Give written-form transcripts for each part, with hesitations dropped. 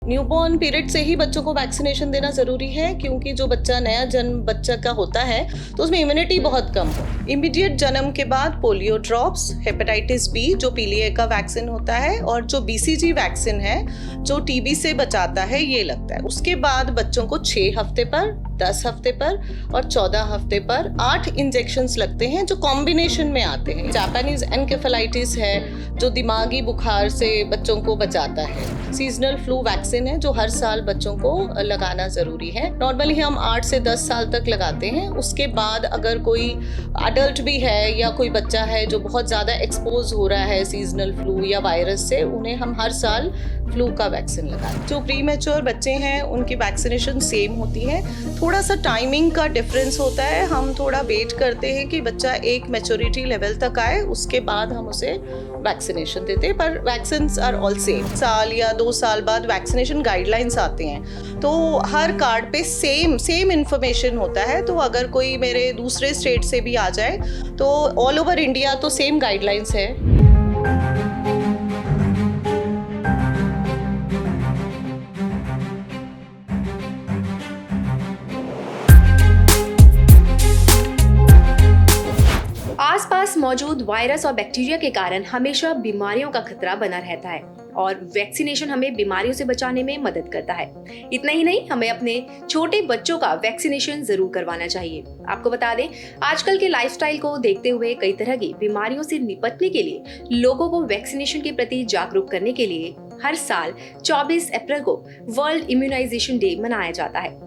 Newborn period से ही बच्चों को वैक्सीनेशन देना ज़रूरी है, क्योंकि जो बच्चा नया जन्म बच्चा का होता है तो उसमें इम्यूनिटी बहुत कम हो। इमीडिएट जन्म के बाद पोलियो ड्रॉप्स, हेपेटाइटिस बी जो पीलिए का वैक्सीन होता है, और जो बीसीजी वैक्सीन है जो टीबी से बचाता है, ये लगता है। उसके बाद बच्चों को 6 हफ्ते पर, 10 हफ्ते पर और 14 हफ्ते पर 8 इंजेक्शंस लगते हैं जो कॉम्बिनेशन में आते हैं। जापानीज एनकेफेलाइटिस है जो दिमागी बुखार से बच्चों को बचाता है। सीजनल फ्लू वैक्सीन है जो हर साल बच्चों को लगाना ज़रूरी है। नॉर्मली हम 8 से 10 साल तक लगाते हैं। उसके बाद अगर कोई अडल्ट भी है या कोई बच्चा है जो बहुत ज़्यादा एक्सपोज हो रहा है सीजनल फ्लू या वायरस से, उन्हें हम हर साल फ्लू का वैक्सीन लगाते हैं। जो प्री मैच्योर बच्चे हैं उनकी वैक्सीनेशन सेम होती है। थोड़ा सा टाइमिंग का डिफरेंस होता है। हम थोड़ा वेट करते हैं कि बच्चा एक मैच्योरिटी लेवल तक आए, उसके बाद हम उसे वैक्सीनेशन देते हैं। पर वैक्सीन्स आर ऑल सेम। साल या 2 साल बाद वैक्सीनेशन गाइडलाइंस आते हैं, तो हर कार्ड पे सेम इन्फॉर्मेशन होता है। तो अगर कोई मेरे दूसरे स्टेट से भी आ जाए तो ऑल ओवर इंडिया तो सेम गाइडलाइंस है। आसपास मौजूद वायरस और बैक्टीरिया के कारण हमेशा बीमारियों का खतरा बना रहता है और वैक्सीनेशन हमें बीमारियों से बचाने में मदद करता है। इतना ही नहीं, हमें अपने छोटे बच्चों का वैक्सीनेशन जरूर करवाना चाहिए। आपको बता दें, आजकल के लाइफस्टाइल को देखते हुए कई तरह की बीमारियों से निपटने के लिए लोगों को वैक्सीनेशन के प्रति जागरूक करने के लिए हर साल 24 अप्रैल को वर्ल्ड इम्यूनाइजेशन डे मनाया जाता है।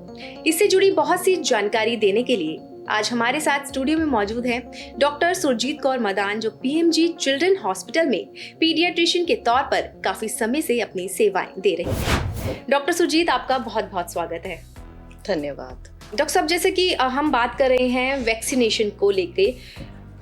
इससे जुड़ी बहुत सी जानकारी देने के लिए आज हमारे साथ स्टूडियो में मौजूद हैं डॉक्टर सुरजीत कौर मदान, जो पीएमजी चिल्ड्रन हॉस्पिटल में पीडियाट्रिशियन के तौर पर काफी समय से अपनी सेवाएं दे रही हैं। डॉक्टर सुरजीत, आपका बहुत बहुत स्वागत है। धन्यवाद। डॉक्टर साहब, जैसे कि हम बात कर रहे हैं वैक्सीनेशन को लेके,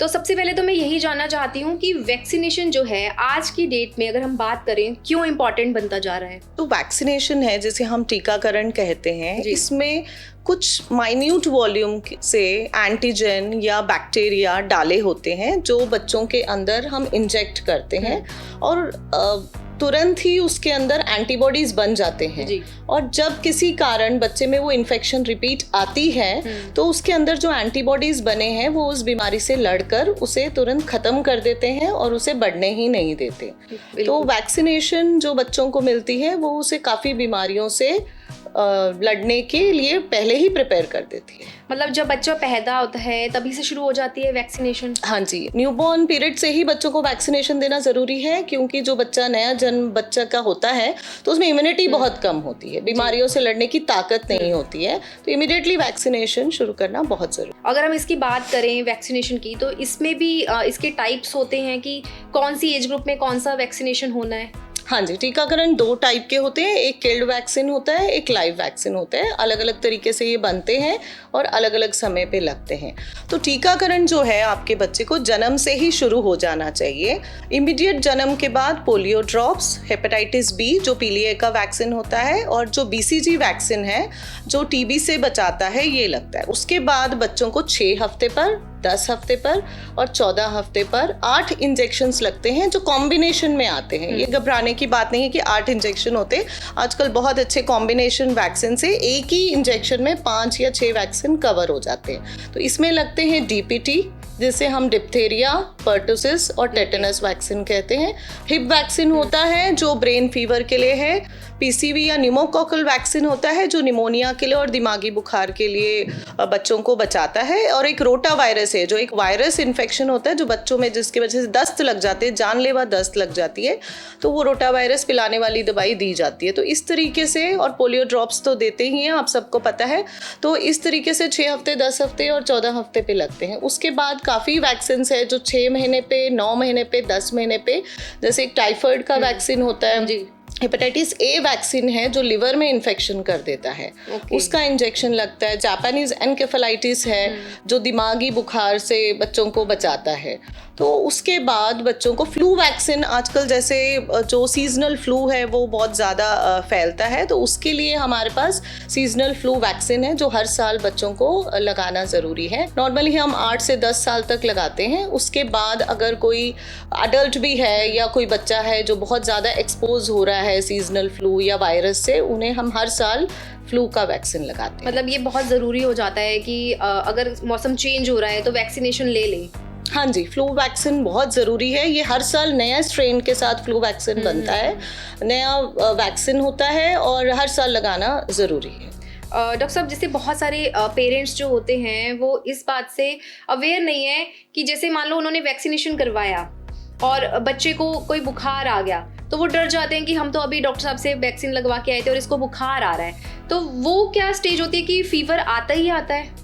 तो सबसे पहले तो मैं यही जानना चाहती हूँ कि वैक्सीनेशन जो है आज की डेट में अगर हम बात करें, क्यों इम्पोर्टेंट बनता जा रहा है? तो वैक्सीनेशन है जिसे हम टीकाकरण कहते हैं, इसमें कुछ माइन्यूट वॉल्यूम से एंटीजन या बैक्टीरिया डाले होते हैं जो बच्चों के अंदर हम इंजेक्ट करते हैं, और तुरंत ही उसके अंदर एंटीबॉडीज बन जाते हैं। और जब किसी कारण बच्चे में वो इन्फेक्शन रिपीट आती है तो उसके अंदर जो एंटीबॉडीज बने हैं वो उस बीमारी से लड़कर उसे तुरंत खत्म कर देते हैं और उसे बढ़ने ही नहीं देते। तो वैक्सीनेशन जो बच्चों को मिलती है वो उसे काफ़ी बीमारियों से लड़ने के लिए पहले ही प्रिपेयर कर देती है। मतलब जब बच्चा पैदा होता है तभी से शुरू हो जाती है वैक्सीनेशन? हाँ जी, न्यूबॉर्न पीरियड से ही बच्चों को वैक्सीनेशन देना ज़रूरी है, क्योंकि जो बच्चा नया जन्म बच्चा का होता है तो उसमें इम्यूनिटी बहुत कम होती है, बीमारियों से लड़ने की ताकत नहीं होती है। तो इमीडिएटली वैक्सीनेशन शुरू करना बहुत ज़रूरी। अगर हम इसकी बात करें वैक्सीनेशन की, तो इसमें भी इसके टाइप्स होते हैं कि कौन सी एज ग्रुप में कौन सा वैक्सीनेशन होना है? हाँ जी, टीकाकरण 2 टाइप के होते हैं। एक किल्ड वैक्सीन होता है, एक लाइव वैक्सीन होता है। अलग अलग तरीके से ये बनते हैं और अलग अलग समय पे लगते हैं। तो टीकाकरण जो है आपके बच्चे को जन्म से ही शुरू हो जाना चाहिए। इमीडिएट जन्म के बाद पोलियो ड्रॉप्स, हेपेटाइटिस बी जो पीलिए का वैक्सीन होता है, और जो बीसीजी वैक्सीन है जो टीबी से बचाता है, ये लगता है। उसके बाद बच्चों को 6 हफ्ते पर, 10 हफ्ते पर और 14 हफ्ते पर 8 इंजेक्शंस लगते हैं जो कॉम्बिनेशन में आते हैं। ये घबराने की बात नहीं है कि 8 इंजेक्शन होते। आजकल बहुत अच्छे कॉम्बिनेशन वैक्सीन से एक ही इंजेक्शन में 5 या 6 वैक्सीन कवर हो जाते हैं। तो इसमें लगते हैं डीपीटी, जिसे हम डिप्थेरिया, पर्टुसिस और टेटनस वैक्सीन कहते हैं। हिप वैक्सीन होता है जो ब्रेन फीवर के लिए है। पीसीवी या न्यूमोकोकल वैक्सीन होता है जो निमोनिया के लिए और दिमागी बुखार के लिए बच्चों को बचाता है। और एक रोटा वायरस है जो एक वायरस इन्फेक्शन होता है जो बच्चों में, जिसकी वजह से दस्त लग जाते हैं, जानलेवा दस्त लग जाती है, तो वो रोटा वायरस पिलाने वाली दवाई दी जाती है। तो इस तरीके से, और पोलियो ड्रॉप्स तो देते ही हैं, आप सबको पता है। तो इस तरीके से 6 हफ्ते, 10 हफ्ते और 14 हफ्ते पे लगते हैं। उसके बाद काफ़ी वैक्सीन है जो 6 महीने पे, 9 महीने पे, 10 महीने पे, जैसे एक टाइफाइड का वैक्सीन होता है जी। हेपेटाइटिस ए वैक्सीन है जो लिवर में इन्फेक्शन कर देता है, उसका इंजेक्शन लगता है। जापानीज एनकेफेलाइटिस है जो दिमागी बुखार से बच्चों को बचाता है। तो उसके बाद बच्चों को फ्लू वैक्सीन, आजकल जैसे जो सीजनल फ्लू है वो बहुत ज़्यादा फैलता है, तो उसके लिए हमारे पास सीजनल फ्लू वैक्सीन है जो हर साल बच्चों को लगाना ज़रूरी है। नॉर्मली हम 8 से 10 साल तक लगाते हैं। उसके बाद अगर कोई अडल्ट भी है या कोई बच्चा है जो बहुत ज़्यादा एक्सपोज हो रहा है सीजनल फ्लू या वायरस से, उन्हें हम हर साल फ्लू का वैक्सीन लगाते हैं। मतलब ये बहुत ज़रूरी हो जाता है कि अगर मौसम चेंज हो रहा है तो वैक्सीनेशन ले लें। हाँ जी, फ्लू वैक्सीन बहुत ज़रूरी है। ये हर साल नया स्ट्रेन के साथ फ्लू वैक्सीन बनता है, नया वैक्सीन होता है और हर साल लगाना ज़रूरी है। डॉक्टर साहब, जैसे बहुत सारे पेरेंट्स जो होते हैं वो इस बात से अवेयर नहीं है कि जैसे मान लो उन्होंने वैक्सीनेशन करवाया और बच्चे को कोई बुखार आ गया तो वो डर जाते हैं कि हम तो अभी डॉक्टर साहब से वैक्सीन लगवा के आए थे और इसको बुखार आ रहा है। तो वो क्या स्टेज होती है कि फीवर आता ही आता है?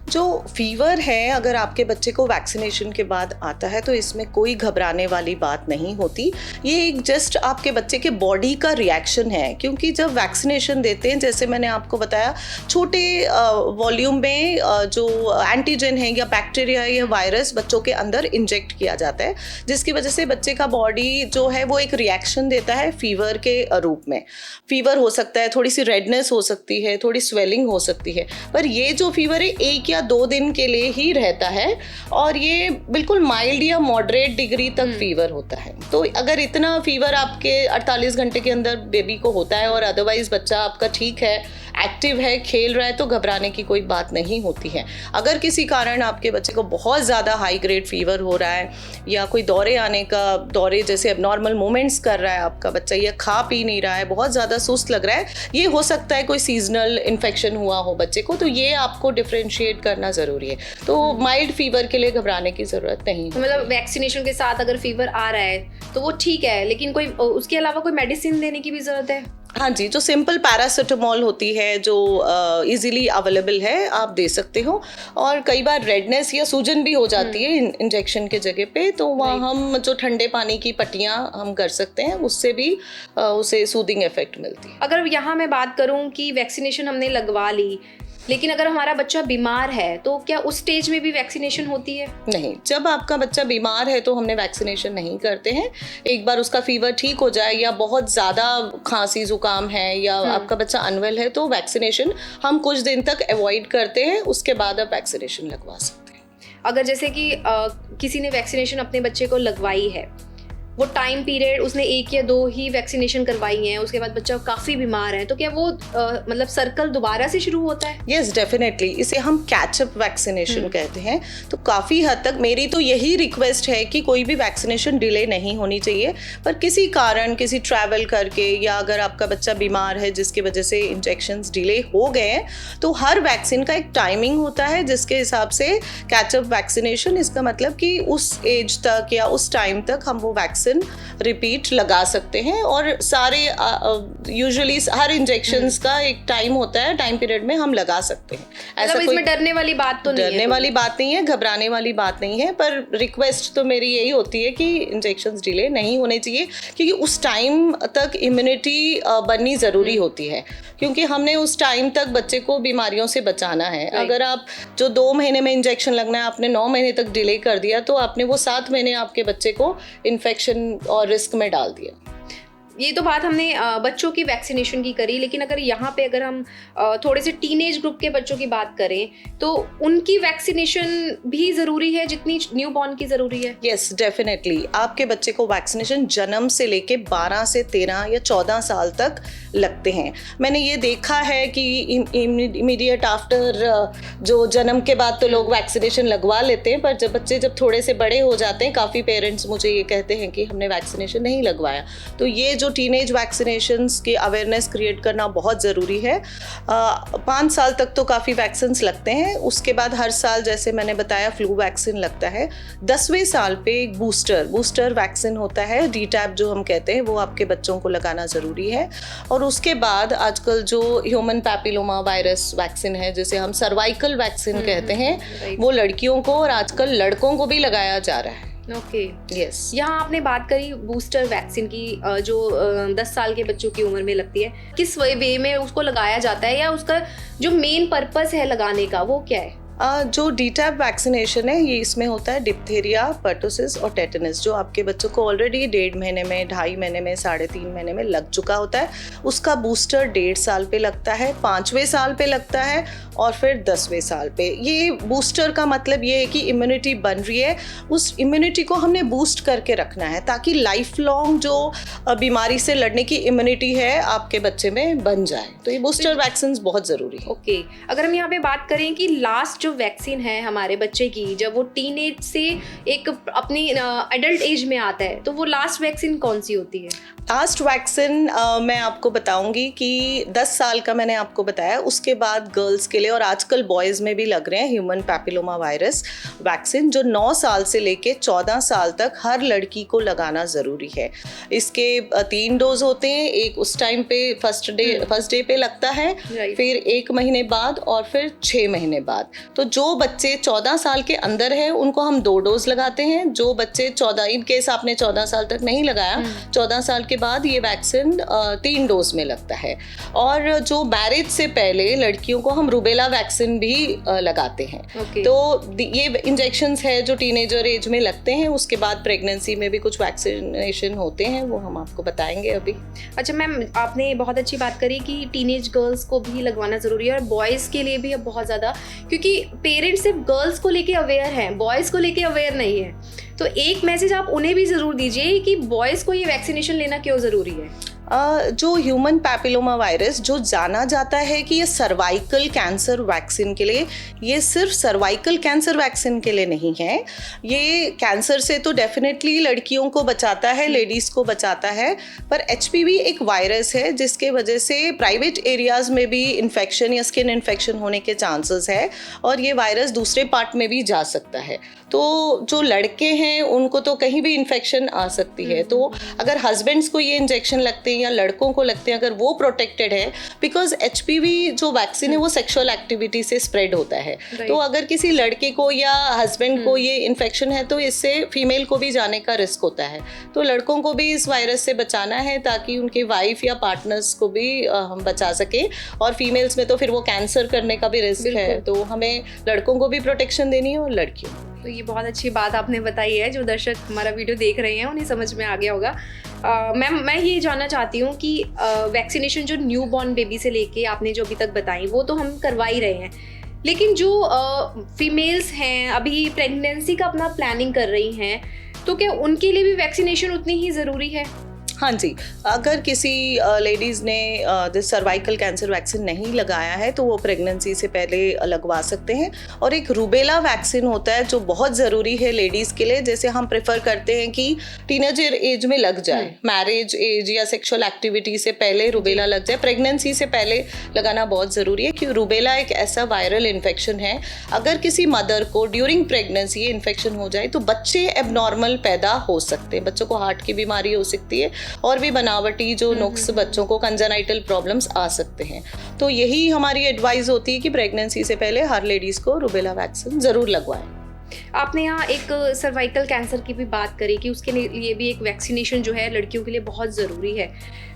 जो फीवर है अगर आपके बच्चे को वैक्सीनेशन के बाद आता है तो इसमें कोई घबराने वाली बात नहीं होती। ये एक जस्ट आपके बच्चे के बॉडी का रिएक्शन है, क्योंकि जब वैक्सीनेशन देते हैं, जैसे मैंने आपको बताया, छोटे वॉल्यूम में जो एंटीजन है या बैक्टीरिया या वायरस बच्चों के अंदर इंजेक्ट किया जाता है, जिसकी वजह से बच्चे का बॉडी जो है वो एक रिएक्शन देता है फीवर के रूप में। फीवर हो सकता है, थोड़ी सी रेडनेस हो सकती है, थोड़ी स्वेलिंग हो सकती है, पर ये जो फीवर है 1 या 2 दिन के लिए ही रहता है और ये बिल्कुल माइल्ड या मॉडरेट डिग्री तक फीवर होता है। तो अगर इतना फीवर आपके 48 घंटे के अंदर बेबी को होता है और अदरवाइज बच्चा आपका ठीक है, एक्टिव है, खेल रहा है, तो घबराने की कोई बात नहीं होती है। अगर किसी कारण आपके बच्चे को बहुत ज़्यादा हाई ग्रेड फीवर हो रहा है या कोई दौरे जैसे एबनॉर्मल मूवमेंट्स कर रहा है आपका बच्चा, या खा पी नहीं रहा है, बहुत ज़्यादा सुस्त लग रहा है, ये हो सकता है कोई सीजनल इन्फेक्शन हुआ हो बच्चे को, तो ये आपको डिफ्रेंशिएट करना ज़रूरी है। तो माइल्ड फीवर के लिए घबराने की ज़रूरत नहीं। तो मतलब वैक्सीनेशन के साथ अगर फीवर आ रहा है तो वो ठीक है, लेकिन कोई उसके अलावा कोई मेडिसिन देने की भी ज़रूरत है? हाँ जी, जो सिंपल पैरासिटामोल होती है जो इजीली अवेलेबल है, आप दे सकते हो। और कई बार रेडनेस या सूजन भी हो जाती है इंजेक्शन के जगह पे, तो वहाँ हम जो ठंडे पानी की पट्टियाँ हम कर सकते हैं, उससे भी उसे सूदिंग इफेक्ट मिलती है। अगर यहाँ मैं बात करूँ कि वैक्सीनेशन हमने लगवा ली, लेकिन अगर हमारा बच्चा बीमार है तो क्या उस स्टेज में भी वैक्सीनेशन होती है? नहीं, जब आपका बच्चा बीमार है तो हमने वैक्सीनेशन नहीं करते हैं। एक बार उसका फीवर ठीक हो जाए या बहुत ज़्यादा खांसी जुकाम है या आपका बच्चा अनवेल है तो वैक्सीनेशन हम कुछ दिन तक अवॉइड करते हैं, उसके बाद आप वैक्सीनेशन लगवा सकते हैं। अगर जैसे कि किसी ने वैक्सीनेशन अपने बच्चे को लगवाई है, वो टाइम पीरियड उसने 1 या 2 ही वैक्सीनेशन करवाई हैं, उसके बाद बच्चा काफ़ी बीमार है, तो क्या वो मतलब सर्कल दोबारा से शुरू होता है? Yes, definitely. इसे हम कैचअप वैक्सीनेशन कहते हैं। तो काफ़ी हद तक मेरी तो यही रिक्वेस्ट है कि कोई भी वैक्सीनेशन डिले नहीं होनी चाहिए, पर किसी कारण, किसी ट्रैवल करके या अगर आपका बच्चा बीमार है जिसकी वजह से इंजेक्शंस डिले हो गए हैं, तो हर वैक्सीन का एक टाइमिंग होता है जिसके हिसाब से कैचअप वैक्सीनेशन, इसका मतलब कि उस एज तक या उस टाइम तक हम वो वैक्सीन रिपीट लगा सकते हैं। और सारे यूजुअली हर इंजेक्शंस का एक टाइम होता है, टाइम पीरियड में हम लगा सकते हैं। ऐसा कोई इसमें डरने वाली बात तो नहीं है? डरने वाली बात नहीं है, घबराने वाली बात नहीं है, पर रिक्वेस्ट तो मेरी यही होती है कि इंजेक्शंस डिले नहीं होने चाहिए, क्योंकि उस टाइम तक इम्यूनिटी बननी ज़रूरी होती है, क्योंकि हमने उस टाइम तक बच्चे को बीमारियों से बचाना है। अगर आप जो 2 महीने में इंजेक्शन लगना है आपने 9 महीने तक डिले कर दिया, तो आपने वो 7 महीने आपके बच्चे को इन्फेक्शन और रिस्क में डाल दिया। ये तो बात हमने बच्चों की वैक्सीनेशन की करी, लेकिन अगर हम थोड़े से टीनेज ग्रुप के बच्चों की बात करें तो उनकी वैक्सीनेशन भी ज़रूरी है जितनी न्यूबॉर्न की ज़रूरी है? Yes, definitely. आपके बच्चे को वैक्सीनेशन जन्म से लेके 12 से 13 या 14 साल तक लगते हैं। मैंने ये देखा है कि इमीडिएट आफ्टर जो जन्म के बाद तो लोग वैक्सीनेशन लगवा लेते हैं, पर जब बच्चे थोड़े से बड़े हो जाते हैं, काफ़ी पेरेंट्स मुझे ये कहते हैं कि हमने वैक्सीनेशन नहीं लगवाया। तो ये जो टीनेज वैक्सीनेशंस की अवेयरनेस क्रिएट करना बहुत ज़रूरी है। 5 साल तक तो काफ़ी वैक्सीन्स लगते हैं, उसके बाद हर साल जैसे मैंने बताया फ्लू वैक्सीन लगता है। 10वें साल पे एक बूस्टर वैक्सीन होता है, डीटैप जो हम कहते हैं, वो आपके बच्चों को लगाना ज़रूरी है। और उसके बाद आजकल जो ह्यूमन पैपिलोमा वायरस वैक्सीन है, जिसे हम सर्वाइकल वैक्सीन कहते हैं, वो लड़कियों को और आजकल लड़कों को भी लगाया जा रहा है। Okay, yes. यहाँ आपने बात करी बूस्टर वैक्सीन की जो 10 साल के बच्चों की उम्र में लगती है, किस वे में उसको लगाया जाता है या उसका जो मेन पर्पस है लगाने का वो क्या है? जो डीटैप वैक्सीनेशन है ये इसमें होता है डिप्थीरिया, पर्टुसिस और टेटनस, जो आपके बच्चों को ऑलरेडी 1.5 महीने में, 2.5 महीने में, 3.5 महीने में लग चुका होता है। उसका बूस्टर 1.5 साल पे लगता है, 5वें साल पे लगता है और फिर 10वें साल पे। ये बूस्टर का मतलब ये है कि इम्यूनिटी बन रही है, उस इम्यूनिटी को हमने बूस्ट करके रखना है ताकि लाइफ लॉन्ग जो बीमारी से लड़ने की इम्यूनिटी है आपके बच्चे में बन जाए। तो ये बूस्टर वैक्सीन बहुत ज़रूरी है। ओके, अगर हम यहाँ पे बात करें कि लास्ट जो वैक्सीन है हमारे बच्चे की, जब वो टीनेज से एक अपनी एडल्ट एज में आता है, तो वो लास्ट वैक्सीन कौन सी होती है? लास्ट वैक्सीन मैं आपको बताऊंगी कि 10 साल का मैंने आपको बताया, उसके बाद गर्ल्स के लिए और आजकल बॉयज़ में भी लग रहे हैं ह्यूमन पैपिलोमा वायरस वैक्सीन, जो 9 साल से लेके 14 साल तक हर लड़की को लगाना ज़रूरी है। इसके 3 डोज होते हैं, एक उस टाइम पे फर्स्ट डे पे लगता है, फिर 1 महीने बाद और फिर 6 महीने बाद। तो जो बच्चे 14 साल के अंदर है उनको हम 2 डोज लगाते हैं। जो बच्चे 14, इन केस आपने 14 साल तक नहीं लगाया, 14 साल के बाद ये वैक्सीन 3 डोज में लगता है। और जो मैरिज से पहले लड़कियों को हम रूबेला वैक्सीन भी लगाते हैं। तो ये इंजेक्शंस है जो टीनेजर एज में लगते हैं। उसके बाद प्रेगनेंसी में भी कुछ वैक्सीनेशन होते हैं, वो हम आपको बताएंगे अभी। अच्छा मैम, आपने बहुत अच्छी बात करी कि टीनेज गर्ल्स को भी लगवाना ज़रूरी है और बॉयज़ के लिए भी अब बहुत ज़्यादा, क्योंकि पेरेंट्स सिर्फ गर्ल्स को लेके अवेयर हैं, बॉयज़ को लेके अवेयर नहीं है। तो एक मैसेज आप उन्हें भी ज़रूर दीजिए कि बॉयज़ को ये वैक्सीनेशन लेना क्यों ज़रूरी है। जो ह्यूमन पैपिलोमा वायरस जो जाना जाता है कि ये सर्वाइकल कैंसर वैक्सीन के लिए, ये सिर्फ सर्वाइकल कैंसर वैक्सीन के लिए नहीं है। ये कैंसर से तो डेफिनेटली लड़कियों को बचाता है, लेडीज़ को बचाता है, पर HPV एक वायरस है जिसके वजह से प्राइवेट एरियाज़ में भी इन्फेक्शन या स्किन इन्फेक्शन होने के चांसेस है और ये वायरस दूसरे पार्ट में भी जा सकता है। तो जो लड़के हैं उनको तो कहीं भी इन्फेक्शन आ सकती है। तो अगर हस्बैंड्स को ये इंजेक्शन लगते हैं या लड़कों को लगते हैं, अगर वो प्रोटेक्टेड है, बिकॉज HPV जो वैक्सीन है वो सेक्सुअल एक्टिविटी से स्प्रेड होता है। तो अगर किसी लड़के को या हस्बैंड को ये इन्फेक्शन है तो इससे फीमेल को भी जाने का रिस्क होता है। तो लड़कों को भी इस वायरस से बचाना है ताकि उनके वाइफ या पार्टनर्स को भी हम बचा सके। और फीमेल्स में तो फिर वो कैंसर करने का भी रिस्क है, तो हमें लड़कों को भी प्रोटेक्शन देनी है और लड़कियों। तो ये बहुत अच्छी बात आपने बताई है, जो दर्शक हमारा वीडियो देख रहे हैं उन्हें समझ में आ गया होगा। मैम, मैं ये जानना चाहती हूँ कि वैक्सीनेशन जो न्यू बॉर्न बेबी से लेके आपने जो अभी तक बताई वो तो हम करवा ही रहे हैं, लेकिन जो फीमेल्स हैं अभी प्रेगनेंसी का अपना प्लानिंग कर रही हैं, तो क्या उनके लिए भी वैक्सीनेशन उतनी ही ज़रूरी है? हाँ जी, अगर किसी लेडीज़ ने सर्वाइकल कैंसर वैक्सीन नहीं लगाया है तो वो प्रेगनेंसी से पहले लगवा सकते हैं। और एक रूबेला वैक्सीन होता है जो बहुत ज़रूरी है लेडीज़ के लिए, जैसे हम प्रेफर करते हैं कि टीनेजर एज में लग जाए, मैरिज एज या सेक्सुअल एक्टिविटी से पहले रूबेला लग जाए। प्रेगनेंसी से पहले लगाना बहुत ज़रूरी है क्योंकि रूबेला एक ऐसा वायरल इन्फेक्शन है, अगर किसी मदर को ड्यूरिंग प्रेगनेंसी ये इन्फेक्शन हो जाए तो बच्चे एबनॉर्मल पैदा हो सकते हैं, बच्चों को हार्ट की बीमारी हो सकती है और भी बनावटी जो नुक्स बच्चों को कंजेनाइटल प्रॉब्लम्स आ सकते हैं। तो यही हमारी एडवाइस होती है कि प्रेगनेंसी से पहले हर लेडीज़ को रूबेला वैक्सीन ज़रूर लगवाएं। आपने यहाँ एक सर्वाइकल कैंसर की भी बात करी कि उसके लिए भी एक वैक्सीनेशन जो है लड़कियों के लिए बहुत ज़रूरी है।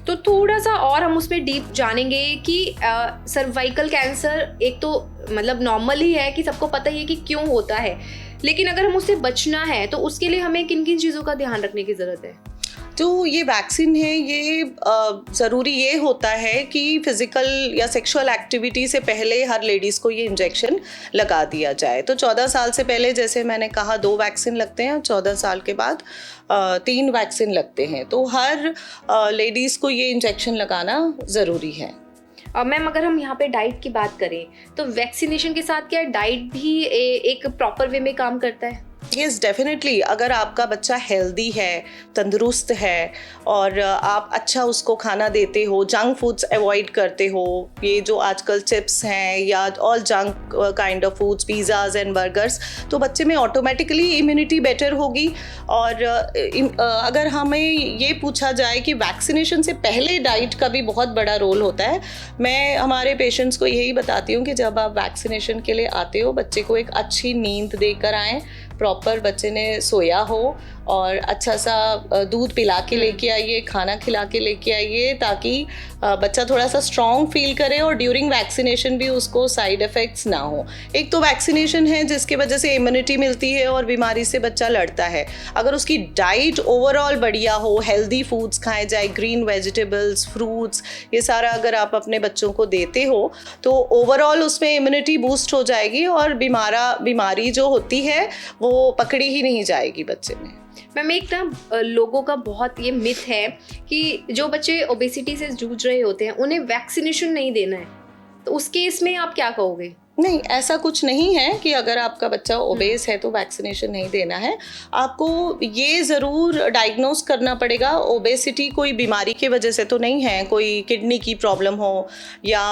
तो थोड़ा सा और हम उसमें डीप जानेंगे कि सर्वाइकल कैंसर एक तो मतलब नॉर्मल ही है कि सबको पता ही है कि क्यों होता है, लेकिन अगर हम उससे बचना है तो उसके लिए हमें किन किन चीज़ों का ध्यान रखने की ज़रूरत है? जो ये वैक्सीन है ये ज़रूरी ये होता है कि फिज़िकल या सेक्सुअल एक्टिविटी से पहले हर लेडीज़ को ये इंजेक्शन लगा दिया जाए। तो 14 साल से पहले जैसे मैंने कहा 2 वैक्सीन लगते हैं, 14 साल के बाद 3 वैक्सीन लगते हैं। तो हर लेडीज़ को ये इंजेक्शन लगाना ज़रूरी है। मैम, अगर हम यहाँ पे डाइट की बात करें तो वैक्सीनेशन के साथ क्या डाइट भी एक प्रॉपर वे में काम करता है? Yes, definitely. अगर आपका बच्चा हेल्दी है, तंदुरुस्त है और आप अच्छा उसको खाना देते हो, जंक फूड्स अवॉइड करते हो, ये जो आजकल चिप्स हैं या all junk kind of foods, pizzas and burgers, तो बच्चे में ऑटोमेटिकली इम्यूनिटी बेटर होगी। और अगर हमें ये पूछा जाए कि वैक्सीनेशन से पहले डाइट का भी बहुत बड़ा रोल होता है, मैं हमारे पेशेंट्स को यही बताती हूँ कि जब आप वैक्सीनेशन के लिए आते हो बच्चे को एक अच्छी नींद देकर आएँ, प्रॉपर बच्चे ने सोया हो और अच्छा सा दूध पिला के लेके आइए, खाना खिला के लेके आइए, ताकि बच्चा थोड़ा सा स्ट्रॉन्ग फील करे और ड्यूरिंग वैक्सीनेशन भी उसको साइड इफ़ेक्ट्स ना हो। एक तो वैक्सीनेशन है जिसकी वजह से इम्यूनिटी मिलती है और बीमारी से बच्चा लड़ता है। अगर उसकी डाइट ओवरऑल बढ़िया हो, हेल्दी फूड्स खाए जाए, ग्रीन वेजिटेबल्स, फ्रूट्स, ये सारा अगर आप अपने बच्चों को देते हो तो ओवरऑल उसमें इम्यूनिटी बूस्ट हो जाएगी और बीमारी जो होती है वो पकड़ी ही नहीं जाएगी बच्चे में। मैम, एक ना लोगों का बहुत ये मिथ है कि जो बच्चे ओबेसिटी से जूझ रहे होते हैं उन्हें वैक्सीनेशन नहीं देना है, तो उस केस में आप क्या कहोगे? नहीं, ऐसा कुछ नहीं है कि अगर आपका बच्चा ओबेस है तो वैक्सीनेशन नहीं देना है। आपको ये ज़रूर डायग्नोस करना पड़ेगा, ओबेसिटी कोई बीमारी की वजह से तो नहीं है, कोई किडनी की प्रॉब्लम हो या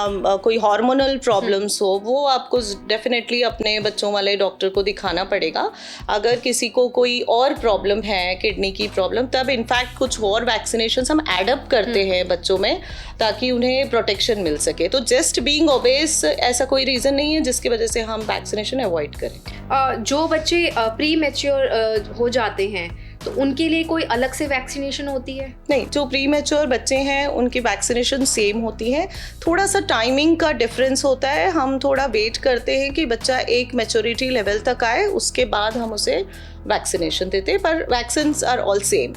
कोई हार्मोनल प्रॉब्लम्स हो, वो आपको डेफिनेटली अपने बच्चों वाले डॉक्टर को दिखाना पड़ेगा। अगर किसी को कोई और प्रॉब्लम है, किडनी की प्रॉब्लम, तब इनफैक्ट कुछ और वैक्सीनेशन हम एडअप करते हैं बच्चों में ताकि उन्हें प्रोटेक्शन मिल सके। तो जस्ट बीइंग ओबेस ऐसा कोई रीज़न नहीं है जिसकी वजह से हम वैक्सीनेशन अवॉइड करें। जो बच्चे प्री मैच्योर हो जाते हैं तो उनके लिए कोई अलग से वैक्सीनेशन होती है? नहीं, जो प्री मैच्योर बच्चे हैं उनकी वैक्सीनेशन सेम होती है। थोड़ा सा टाइमिंग का डिफरेंस होता है, हम थोड़ा वेट करते हैं कि बच्चा एक मैच्योरिटी लेवल तक आए, उसके बाद हम उसे वैक्सीनेशन देते हैं, पर वैक्सीन्स आर ऑल सेम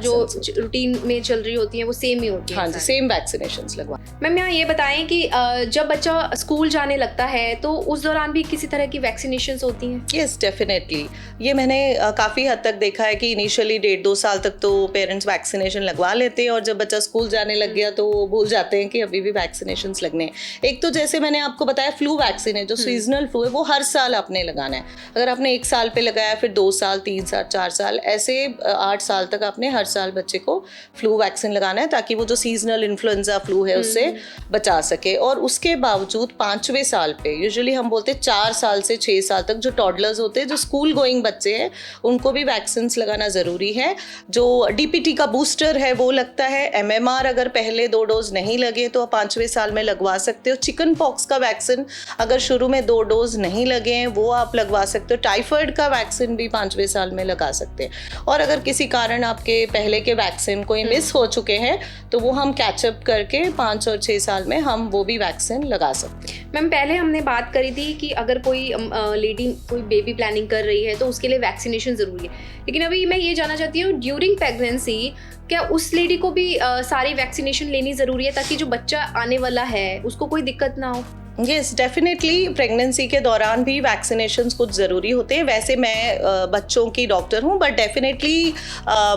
जो रूटीन में चल रही होती हैं वो सेम ही होती हैं। हाँ जी, सेम वैक्सीनेशंस लगवा। मैम, यहाँ ये बताएं कि जब बच्चा स्कूल जाने लगता है तो उस दौरान भी किसी तरह की वैक्सीनेशंस होती हैं? Yes, definitely. ये मैंने काफ़ी हद तक देखा है कि इनिशियली 1.5-2 साल तक तो पेरेंट्स वैक्सीनेशन लगवा लेते हैं और जब बच्चा स्कूल जाने लग गया तो वो भूल जाते हैं कि अभी भी वैक्सीनेशंस लगने हैं। एक तो जैसे मैंने आपको बताया फ्लू वैक्सीन है, जो सीजनल फ्लू है, वो हर साल आपने लगाना है। अगर आपने 1 साल पे लगाया, फिर 2 साल, 3 साल, 4 साल, ऐसे 8 साल तक आपने हर साल बच्चे को फ्लू वैक्सीन लगाना है ताकि वो जो सीजनल इन्फ्लुएंजा फ्लू है उससे बचा सके। और उसके बावजूद 5वें साल पे, यूजुअली हम बोलते हैं 4 साल से 6 साल तक जो टॉडलर्स होते हैं, जो स्कूल गोइंग बच्चे हैं, उनको भी वैक्सीन लगाना ज़रूरी है। जो डीपीटी का बूस्टर है वो लगता है। एमएमआर अगर पहले 2 डोज नहीं लगे तो आप 5वें साल में लगवा सकते हो। चिकन पॉक्स का वैक्सीन अगर शुरू में 2 डोज नहीं लगे हैं वो आप लगवा सकते हो। टाइफाइड का वैक्सीन भी 5वें साल में लगा सकते हैं। और अगर किसी कारण आपके पहले के वैक्सीन कोई मिस हो चुके हैं तो वो हम कैचअप करके 5 और 6 साल में हम वो भी वैक्सीन लगा सकते हैं। मैम, पहले हमने बात करी थी कि अगर कोई लेडी कोई बेबी प्लानिंग कर रही है तो उसके लिए वैक्सीनेशन ज़रूरी है, लेकिन अभी मैं ये जानना चाहती हूँ ड्यूरिंग प्रेगनेंसी क्या उस लेडी को भी सारी वैक्सीनेशन लेनी ज़रूरी है ताकि जो बच्चा आने वाला है उसको कोई दिक्कत ना हो? यस, डेफिनेटली प्रेगनेंसी के दौरान भी वैक्सीनेशंस कुछ ज़रूरी होते हैं। वैसे मैं बच्चों की डॉक्टर हूँ, बट डेफिनेटली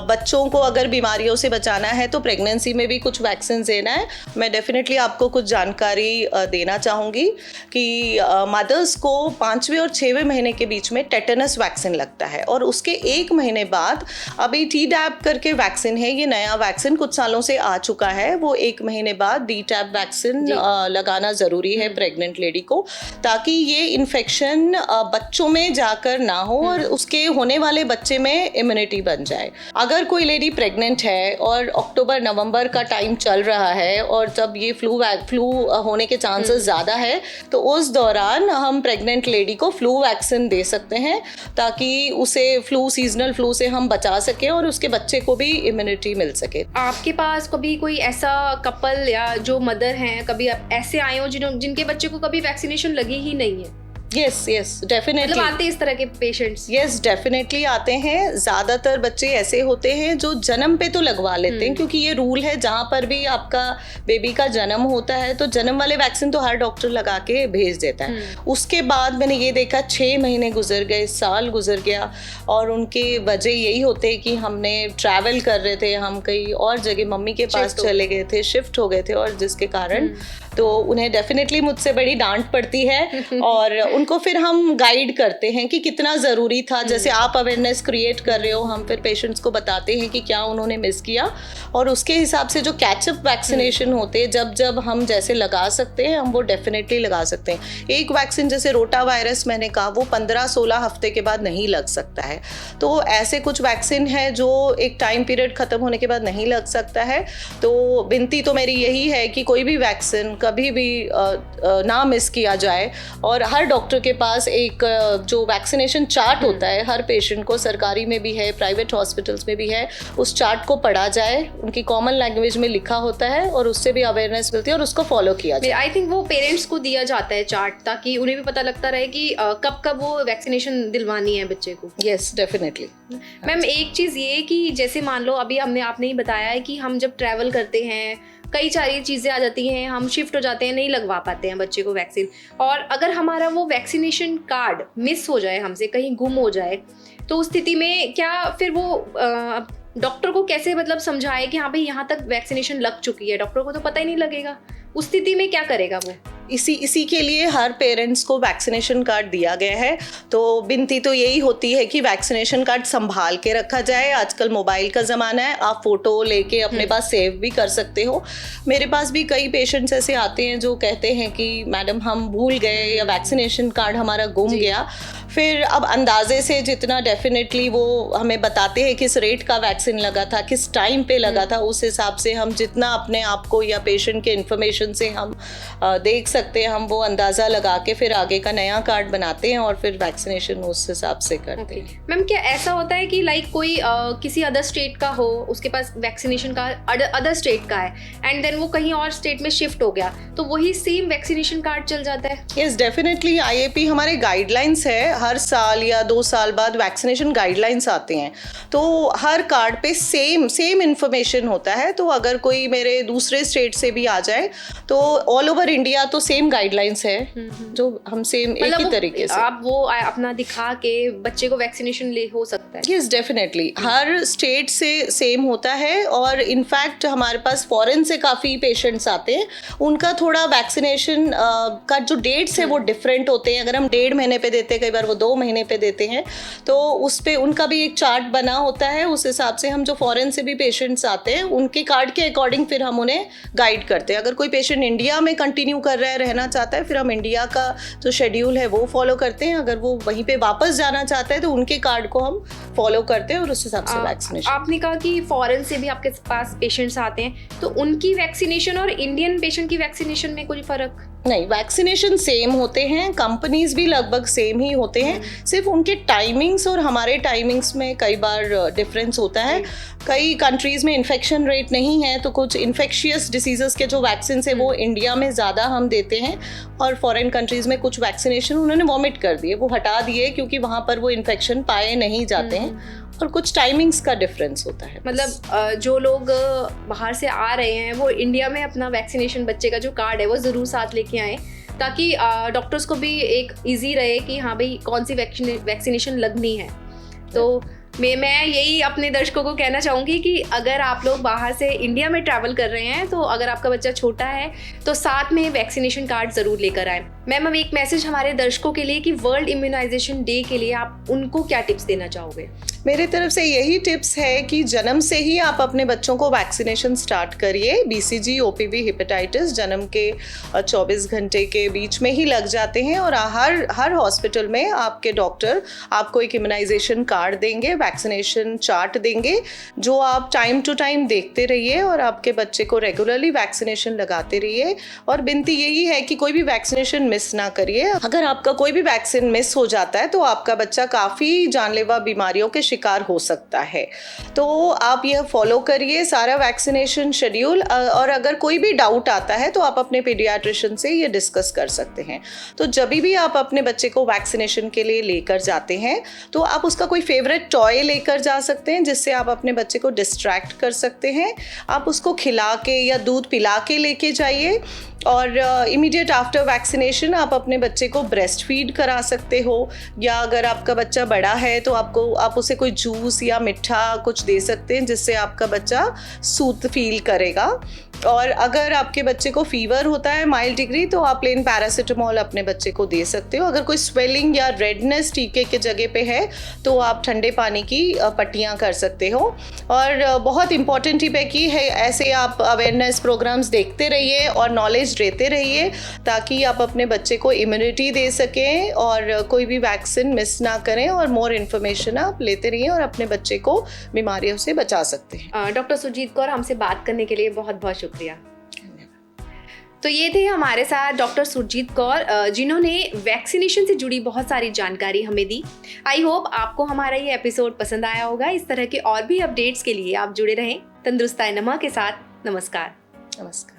बच्चों को अगर बीमारियों से बचाना है तो प्रेगनेंसी में भी कुछ वैक्सीन देना है। मैं डेफिनेटली आपको कुछ जानकारी देना चाहूँगी कि मदर्स को 5वें और 6वें महीने के बीच में टेटनस वैक्सीन लगता है और उसके 1 महीने बाद अभी टीडैप करके वैक्सीन है, ये नया वैक्सीन कुछ सालों से आ चुका है, वो 1 महीने बाद डीटैप वैक्सीन लगाना ज़रूरी है प्रेग्नेंट लेडी को, ताकि ये इन्फेक्शन बच्चों में जाकर ना हो और उसके होने वाले बच्चे में इम्यूनिटी बन जाए। अगर कोई लेडी प्रेग्नेंट है और अक्टूबर नवंबर का टाइम चल रहा है और जब ये फ्लू होने के चांसेस ज़्यादा है तो उस दौरान हम प्रेग्नेंट लेडी को फ्लू वैक्सीन दे सकते हैं ताकि उसे सीजनल फ्लू से हम बचा सकें और उसके बच्चे को भी इम्यूनिटी मिल सके। आपके पास कभी कोई ऐसा कपल या जो मदर हैं कभी ऐसे आए हो जिनके बच्चे को कभी वैक्सीनेशन लगी ही नहीं है? Yes, definitely. मतलब आते हैं इस तरह के पेशेंट्स? यस, डेफिनेटली आते हैं। ज़्यादातर बच्चे ऐसे होते हैं जो जन्म पे तो लगवा लेते हैं, क्योंकि ये रूल है जहाँ पर भी आपका बेबी का जन्म होता है तो जन्म वाले वैक्सीन तो हर डॉक्टर लगा के भेज देता है। उसके बाद मैंने ये देखा 6 महीने गुजर गए, साल गुजर गया और उनके वजह यही होते कि हमने ट्रैवल कर रहे थे, हम कहीं और जगह मम्मी के पास चले गए थे, शिफ्ट हो गए थे और जिसके कारण तो उन्हें डेफिनेटली मुझसे बड़ी डांट पड़ती है और उनको फिर हम गाइड करते हैं कि कितना ज़रूरी था। जैसे आप अवेयरनेस क्रिएट कर रहे हो, हम फिर पेशेंट्स को बताते हैं कि क्या उन्होंने मिस किया और उसके हिसाब से जो कैचअप वैक्सीनेशन होते हैं जब हम जैसे लगा सकते हैं हम वो डेफिनेटली लगा सकते हैं। एक वैक्सीन जैसे रोटा वायरस मैंने कहा वो 15-16 हफ्ते के बाद नहीं लग सकता है, तो ऐसे कुछ वैक्सीन है जो एक टाइम पीरियड ख़त्म होने के बाद नहीं लग सकता है। तो विनती तो मेरी यही है कि कोई भी वैक्सीन कभी भी ना मिस किया जाए। और हर डॉक्टर के पास एक जो वैक्सीनेशन चार्ट होता है, हर पेशेंट को, सरकारी में भी है, प्राइवेट हॉस्पिटल्स में भी है, उस चार्ट को पढ़ा जाए, उनकी कॉमन लैंग्वेज में लिखा होता है और उससे भी अवेयरनेस मिलती है और उसको फॉलो किया जाए। आई थिंक वो पेरेंट्स को दिया जाता है चार्ट, ताकि उन्हें भी पता लगता रहे कि कब कब वो वैक्सीनेशन दिलवानी है बच्चे को। Yes, definitely. मैम एक चीज़ ये कि जैसे मान लो अभी आपने ही बताया है कि हम जब ट्रैवल करते हैं कई सारी चीज़ें आ जाती हैं, हम शिफ्ट हो जाते हैं, नहीं लगवा पाते हैं बच्चे को वैक्सीन, और अगर हमारा वो वैक्सीनेशन कार्ड मिस हो जाए, हमसे कहीं गुम हो जाए, तो उस स्थिति में क्या फिर वो डॉक्टर को कैसे मतलब समझाए कि हाँ भाई यहाँ तक वैक्सीनेशन लग चुकी है? डॉक्टर को तो पता ही नहीं लगेगा, उस स्थिति में क्या करेगा वो? इसी के लिए हर पेरेंट्स को वैक्सीनेशन कार्ड दिया गया है। तो विनती तो यही होती है कि वैक्सीनेशन कार्ड संभाल के रखा जाए। आजकल मोबाइल का ज़माना है, आप फ़ोटो लेके अपने पास सेव भी कर सकते हो। मेरे पास भी कई पेशेंट्स ऐसे आते हैं जो कहते हैं कि मैडम हम भूल गए या वैक्सीनेशन कार्ड हमारा गुम गया। फिर अब अंदाजे से जितना डेफिनेटली वो हमें बताते हैं किस रेट का वैक्सीन लगा था, किस टाइम पे लगा था, उस हिसाब से हम जितना अपने आप को या पेशेंट के इन्फॉर्मेशन से हम देख सकते हैं, हम वो अंदाज़ा लगा के फिर आगे का नया कार्ड बनाते हैं और फिर वैक्सीनेशन उस हिसाब से करते हैं। मैम क्या ऐसा होता है कि लाइक कोई किसी अदर स्टेट का हो, उसके पास वैक्सीनेशन का अदर स्टेट का है, एंड देन वो कहीं और स्टेट में शिफ्ट हो गया, तो वही सेम वैक्सीनेशन कार्ड चल जाता है? Yes, definitely. आईएपी हमारे गाइडलाइंस है, हर साल या 2 साल बाद वैक्सीनेशन गाइडलाइंस आते हैं, तो हर कार्ड पे सेम इन्फॉर्मेशन होता है। तो अगर कोई मेरे दूसरे स्टेट से भी आ जाए तो ऑल ओवर इंडिया तो सेम गाइडलाइंस है, जो हम सेम एक ही तरीके से आप वो अपना दिखा के बच्चे को वैक्सीनेशन ले हो सकता है? Yes, definitely. हर स्टेट से सेम होता है। और इनफैक्ट हमारे पास फॉरेन से काफ़ी पेशेंट्स आते हैं, उनका थोड़ा वैक्सीनेशन का जो डेट्स है वो डिफरेंट होते हैं। अगर हम 1.5 महीने पे देते हैं, कई बार वो 2 महीने पे देते हैं, तो उस पे उनका भी एक चार्ट बना होता है। उस हिसाब से हम जो फॉरेन से भी पेशेंट्स आते हैं उनके कार्ड के अकॉर्डिंग फिर हम उन्हें गाइड करते हैं। अगर कोई पेशेंट इंडिया में कंटिन्यू कर रहा है, रहना चाहता है, फिर हम इंडिया का जो शेड्यूल है वो फॉलो करते हैं। अगर वो वहीं पे वापस जाना चाहता है तो उनके कार्ड को हम फॉलो करते हैं और उस हिसाब से वैक्सीनेशन। आपने कहा कि फॉरेन से भी आपके पास पेशेंट्स आते हैं, तो उनकी वैक्सीनेशन और इंडियन पेशेंट की वैक्सीनेशन में कोई फर्क? नहीं, वैक्सीनेशन सेम होते हैं, कंपनीज भी लगभग सेम ही होते हैं, सिर्फ उनके टाइमिंग्स और हमारे टाइमिंग्स में कई बार डिफरेंस होता है। कई कंट्रीज़ में इन्फेक्शन रेट नहीं है, तो कुछ इन्फेक्शियस डिसीजेस के जो वैक्सीन है वो इंडिया में ज़्यादा हम देते हैं, और फॉरेन कंट्रीज़ में कुछ वैक्सीनेशन उन्होंने वॉमिट कर दिए, वो हटा दिए क्योंकि वहाँ पर वो इन्फेक्शन पाए नहीं जाते हैं, और कुछ टाइमिंग्स का डिफरेंस होता है। मतलब जो लोग बाहर से आ रहे हैं वो इंडिया में अपना वैक्सीनेशन बच्चे का जो कार्ड है वो ज़रूर साथ लेके आएँ, ताकि डॉक्टर्स को भी एक इजी रहे कि हाँ भाई कौन सी वैक्सीनेशन लगनी है। तो मैं यही अपने दर्शकों को कहना चाहूँगी कि अगर आप लोग बाहर से इंडिया में ट्रैवल कर रहे हैं, तो अगर आपका बच्चा छोटा है तो साथ में वैक्सीनेशन कार्ड ज़रूर लेकर आएँ। मैम अब एक मैसेज हमारे दर्शकों के लिए कि वर्ल्ड इम्यूनाइजेशन डे के लिए आप उनको क्या टिप्स देना चाहोगे? मेरे तरफ से यही टिप्स है कि जन्म से ही आप अपने बच्चों को वैक्सीनेशन स्टार्ट करिए। BCG, OPV, हेपेटाइटिस जन्म के 24 घंटे के बीच में ही लग जाते हैं, और हर हॉस्पिटल में आपके डॉक्टर आपको एक इम्यूनाइजेशन कार्ड देंगे, वैक्सीनेशन चार्ट देंगे, जो आप टाइम टू टाइम देखते रहिए और आपके बच्चे को रेगुलरली वैक्सीनेशन लगाते रहिए। और विनती यही है कि कोई भी वैक्सीनेशन मिस ना करिए। अगर आपका कोई भी वैक्सीन मिस हो जाता है तो आपका बच्चा काफ़ी जानलेवा बीमारियों के शिकार हो सकता है। तो आप यह फॉलो करिए सारा वैक्सीनेशन शेड्यूल, और अगर कोई भी डाउट आता है तो आप अपने पीडियाट्रिशियन से ये डिस्कस कर सकते हैं। तो जब भी आप अपने बच्चे को वैक्सीनेशन के लिए लेकर जाते हैं तो आप उसका कोई फेवरेट टॉय लेकर जा सकते हैं, जिससे आप अपने बच्चे को डिस्ट्रैक्ट कर सकते हैं। आप उसको खिला के या दूध पिला के लेके जाइए, और इमीडिएट आफ्टर वैक्सीनेशन आप अपने बच्चे को ब्रेस्ट फीड करा सकते हो, या अगर आपका बच्चा बड़ा है तो आप उसे कोई जूस या मिठा कुछ दे सकते हैं जिससे आपका बच्चा सूत फील करेगा। और अगर आपके बच्चे को फीवर होता है माइल्ड डिग्री, तो आप प्लेन पैरासीटामोल अपने बच्चे को दे सकते हो। अगर कोई स्वेलिंग या रेडनेस टीके के जगह पे है तो आप ठंडे पानी की पट्टियाँ कर सकते हो। और बहुत इंपॉर्टेंट टिप है कि ऐसे आप अवेयरनेस प्रोग्राम्स देखते रहिए और नॉलेज देते रहिए, ताकि आप अपने बच्चे को इम्यूनिटी दे सकें और कोई भी वैक्सीन मिस ना करें, और मोर इन्फॉर्मेशन आप लेते रहिए और अपने बच्चे को बीमारियों से बचा सकते हैं। डॉक्टर सुरजीत कौर, हमसे बात करने के लिए बहुत बहुत शुक्रिया। तो ये थे हमारे साथ डॉक्टर सुरजीत कौर, जिन्होंने वैक्सीनेशन से जुड़ी बहुत सारी जानकारी हमें दी। आई होप आपको हमारा ये एपिसोड पसंद आया होगा। इस तरह के और भी अपडेट्स के लिए आप जुड़े रहें तंदुरुस्ताए नमा के साथ। नमस्कार। नमस्कार।